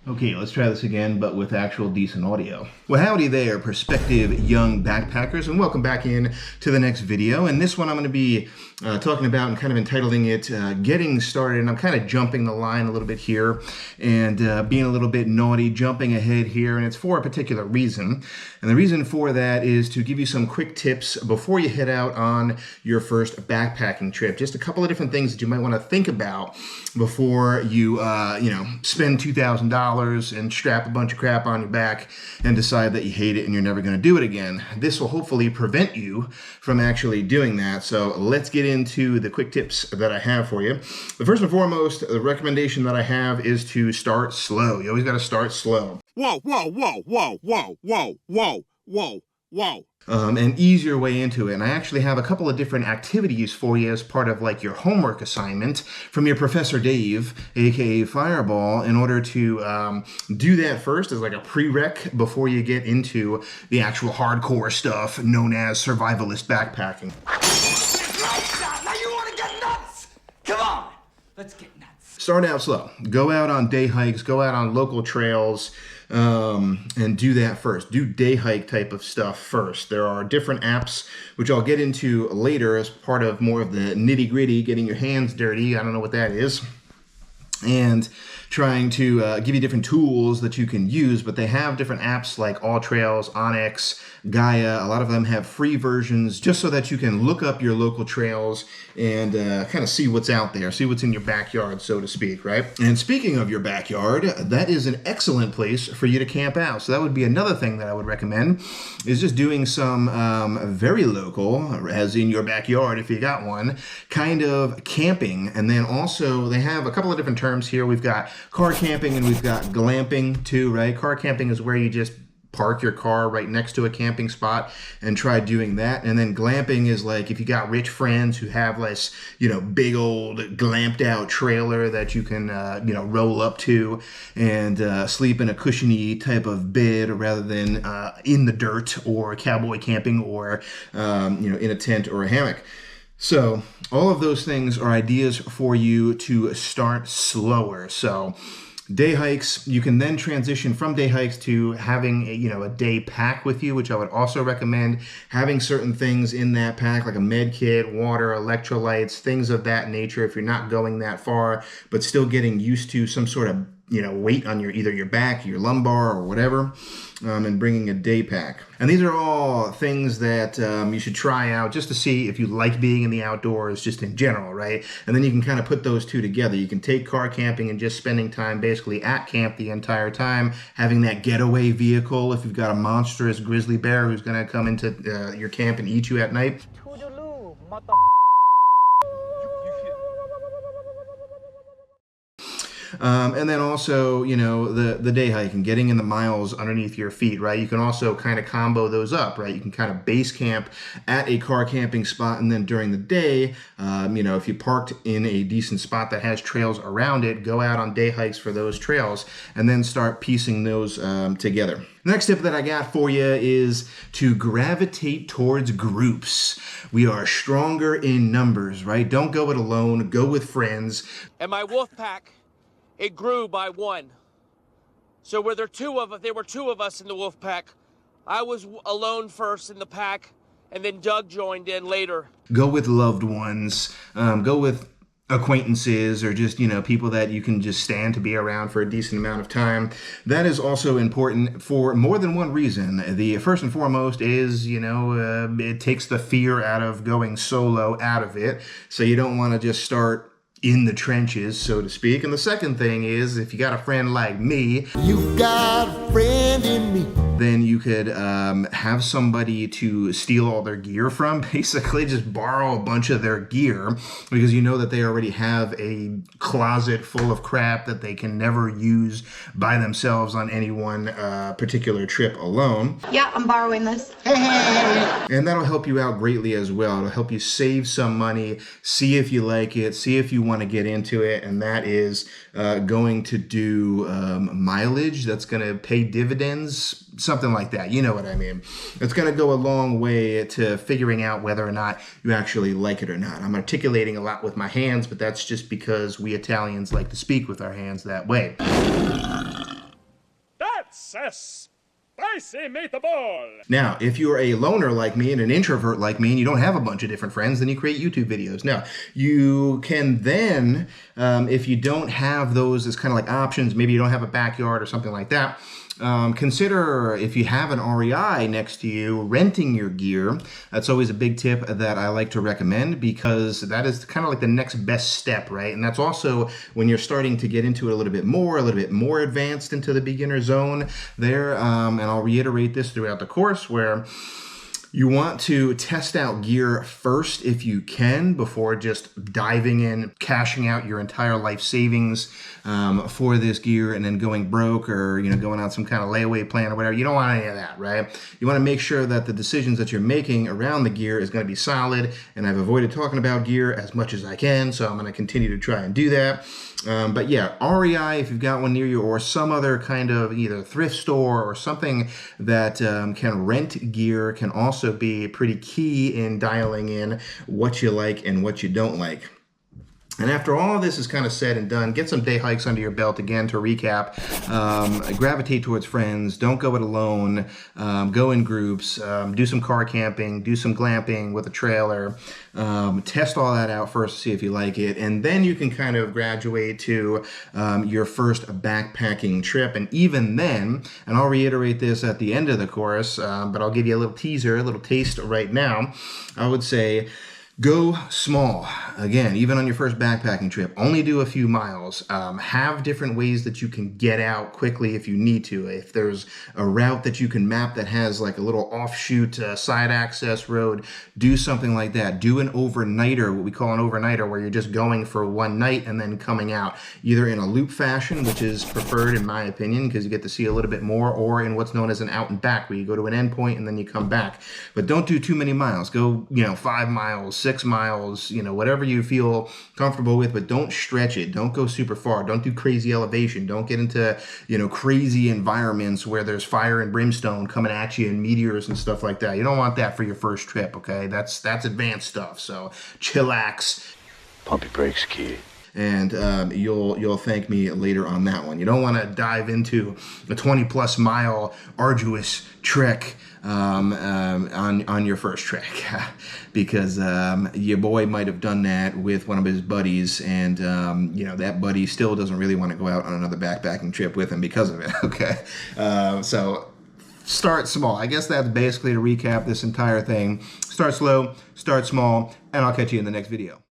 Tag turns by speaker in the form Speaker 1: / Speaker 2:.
Speaker 1: Okay, let's try this again, but with actual decent audio. Well, howdy there, prospective young backpackers, and welcome back in to the next video. And this one I'm going to be talking about and kind of entitling it Getting Started. And I'm kind of jumping the line a little bit here and being a little bit naughty, jumping ahead here, and it's for a particular reason. And the reason for that is to give you some quick tips before you head out on your first backpacking trip. Just a couple of different things that you might want to think about before you, spend $2,000 and strap a bunch of crap on your back and decide that you hate it and you're never going to do it again. This will hopefully prevent you from actually doing that. So let's get into the quick tips that I have for you. The first and foremost, the recommendation that I have is to start slow. You always got to start slow.
Speaker 2: Whoa, whoa, whoa, whoa, whoa, whoa, whoa, whoa, whoa.
Speaker 1: An easier way into it. And I actually have a couple of different activities for you as part of like your homework assignment from your Professor Dave, aka Fireball, in order to do that first as like a prereq before you get into the actual hardcore stuff known as survivalist backpacking.
Speaker 3: Now you want to get nuts? Come on, let's get nuts.
Speaker 1: Start out slow. Go out on day hikes, go out on local trails, and do that first. Do day hike type of stuff first. There are different apps, which I'll get into later as part of more of the nitty gritty, getting your hands dirty. I don't know what that is. And trying to give you different tools that you can use, but they have different apps like AllTrails, Onyx, Gaia. A lot of them have free versions just so that you can look up your local trails and kind of see what's out there, see what's in your backyard, so to speak, right? And speaking of your backyard, that is an excellent place for you to camp out. So that would be another thing that I would recommend, is just doing some very local, as in your backyard if you got one, kind of camping. And then also they have a couple of different terms here. We've got car camping and we've got glamping too, right? Car camping is where you just park your car right next to a camping spot and try doing that. And then glamping is like if you got rich friends who have this, big old glamped out trailer that you can, roll up to and sleep in a cushiony type of bed rather than in the dirt or cowboy camping or, in a tent or a hammock. So all of those things are ideas for you to start slower. So day hikes, you can then transition from day hikes to having a day pack with you, which I would also recommend. Having certain things in that pack like a med kit, water, electrolytes, things of that nature if you're not going that far, but still getting used to some sort of weight on either your back, your lumbar, or whatever, and bringing a day pack. And these are all things that you should try out just to see if you like being in the outdoors just in general, right? And then you can kind of put those two together. You can take car camping and just spending time basically at camp the entire time, having that getaway vehicle if you've got a monstrous grizzly bear who's going to come into your camp and eat you at night.
Speaker 4: Toodaloo, mother.
Speaker 1: And then also, the day hike and getting in the miles underneath your feet, right? You can also kind of combo those up, right? You can kind of base camp at a car camping spot, and then during the day, if you parked in a decent spot that has trails around it, go out on day hikes for those trails, and then start piecing those together. The next tip that I got for you is to gravitate towards groups. We are stronger in numbers, right? Don't go it alone, go with friends.
Speaker 5: And my wolf pack, it grew by one. So there were two of us in the wolf pack. I was alone first in the pack, and then Doug joined in later.
Speaker 1: Go with loved ones. Go with acquaintances or just, people that you can just stand to be around for a decent amount of time. That is also important for more than one reason. The first and foremost is, it takes the fear out of going solo out of it. So you don't want to just start in the trenches, so to speak. And the second thing is, if you got a friend like me,
Speaker 3: You got a friend in me.
Speaker 1: then you could have somebody to steal all their gear from. Basically, just borrow a bunch of their gear because you know that they already have a closet full of crap that they can never use by themselves on any one particular trip alone.
Speaker 6: Yeah, I'm borrowing this.
Speaker 1: And that'll help you out greatly as well. It'll help you save some money, see if you like it, see if you want to get into it, and that is going to do mileage that's going to pay dividends, something like that. You know what I mean? It's going to go a long way to figuring out whether or not you actually like it or not. I'm articulating a lot with my hands, but that's just because we Italians like to speak with our hands that way.
Speaker 4: That's a spicy meatball.
Speaker 1: Now, if you're a loner like me and an introvert like me and you don't have a bunch of different friends, then you create YouTube videos. Now, you can then, if you don't have those as kind of like options, maybe you don't have a backyard or something like that, consider, if you have an REI next to you, renting your gear. That's always a big tip that I like to recommend, because that is kind of like the next best step, right? And that's also when you're starting to get into it a little bit more advanced into the beginner zone there. And I'll reiterate this throughout the course, where you want to test out gear first if you can, before just diving in, cashing out your entire life savings for this gear and then going broke, or going on some kind of layaway plan or whatever. You don't want any of that, right? You want to make sure that the decisions that you're making around the gear is going to be solid. And I've avoided talking about gear as much as I can, so I'm going to continue to try and do that. But yeah, REI, if you've got one near you, or some other kind of either thrift store or something that can rent gear, can also be pretty key in dialing in what you like and what you don't like. And after all this is kind of said and done, get some day hikes under your belt. Again, to recap, gravitate towards friends. Don't go it alone. Go in groups. Do some car camping. Do some glamping with a trailer. Test all that out first to see if you like it. And then you can kind of graduate to your first backpacking trip. And even then, and I'll reiterate this at the end of the course, but I'll give you a little teaser, a little taste right now, I would say, go small. Again, even on your first backpacking trip, only do a few miles. Have different ways that you can get out quickly if you need to. If there's a route that you can map that has like a little offshoot side access road, do something like that. Do an overnighter, what we call an overnighter, where you're just going for one night and then coming out, either in a loop fashion, which is preferred in my opinion, because you get to see a little bit more, or in what's known as an out and back, where you go to an endpoint and then you come back. But don't do too many miles. Go, 5 miles, 6 miles, whatever you feel comfortable with, but don't stretch it. Don't go super far. Don't do crazy elevation. Don't get into, crazy environments where there's fire and brimstone coming at you and meteors and stuff like that. You don't want that for your first trip, okay? That's advanced stuff. So chillax.
Speaker 6: Pump your brakes, kid.
Speaker 1: And you'll thank me later on that one. You don't want to dive into a 20+ mile arduous trek on your first trek, because your boy might have done that with one of his buddies, and that buddy still doesn't really want to go out on another backpacking trip with him because of it. Okay, so start small. I guess that's basically to recap this entire thing. Start slow, start small, and I'll catch you in the next video.